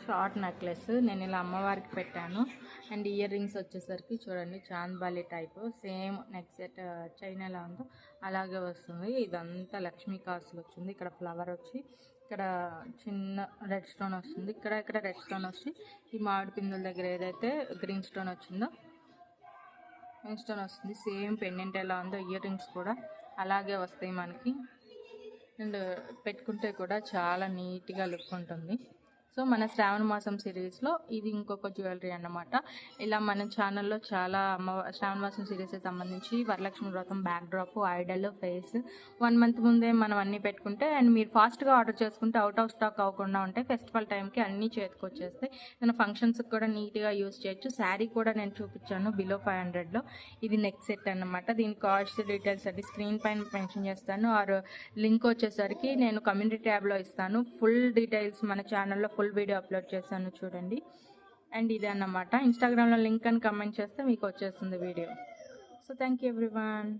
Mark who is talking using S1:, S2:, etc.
S1: Short necklace నేను ఇలా అమ్మవారికి పెట్టాను. అండ్ ఇయర్ రింగ్స్ వచ్చేసరికి చూడండి chandbali type same neck set chain ఎలా ఉందో అలాగే వస్తుంది. ఇదంతా లక్ష్మీ కాసులు వచ్చింది. ఇక్కడ ఫ్లవర్ వచ్చి ఇక్కడ చిన్న రెడ్ స్టోన్ వస్తుంది. ఇక్కడ రెడ్ స్టోన్ వచ్చి ఈ మామిడి పిందుల దగ్గర ఏదైతే గ్రీన్ స్టోన్ వచ్చిందో గ్రీన్ స్టోన్ వస్తుంది. సేమ్ పెండెంట్ ఎలా ఉందో ఇయర్ రింగ్స్ కూడా అలాగే వస్తాయి మనకి. అండ్ పెట్టుకుంటే కూడా చాలా నీట్గా లుక్ ఉంటుంది. సో మన శ్రావణ మాసం సిరీస్లో ఇది ఇంకొక జ్యువెలరీ అన్నమాట. ఇలా మన ఛానల్లో చాలా శ్రావణ మాసం సిరీస్కి సంబంధించి వరలక్ష్మి వ్రతం back drop, Idol, face 1 month ముందే మనం అన్నీ పెట్టుకుంటే అండ్ మీరు ఫాస్ట్గా ఆర్డర్ చేసుకుంటే అవుట్ ఆఫ్ స్టాక్ అవ్వకుండా ఉంటాయి. ఫెస్టివల్ టైంకి అన్నీ చేతికి వచ్చేస్తాయి. నేను ఫంక్షన్స్కి కూడా నీట్గా యూస్ చేయొచ్చు. శారీ కూడా నేను చూపించాను బిలో 500లో. ఇది నెక్ సెట్ అన్నమాట. దీని కాస్ట్ డీటెయిల్స్ అది స్క్రీన్ పైన మెన్షన్ చేస్తాను. ఆర్ లింక్ వచ్చేసరికి నేను కమ్యూనిటీ ట్యాబ్లో ఇస్తాను. ఫుల్ డీటెయిల్స్ మన ఛానల్లో ఫుల్ వీడియో అప్లోడ్ చేశాను చూడండి. అండ్ ఇదే అన్నమాట. ఇన్స్టాగ్రామ్లో లింక్ అని కమెంట్ చేస్తే మీకు వచ్చేస్తుంది video. So thank you everyone.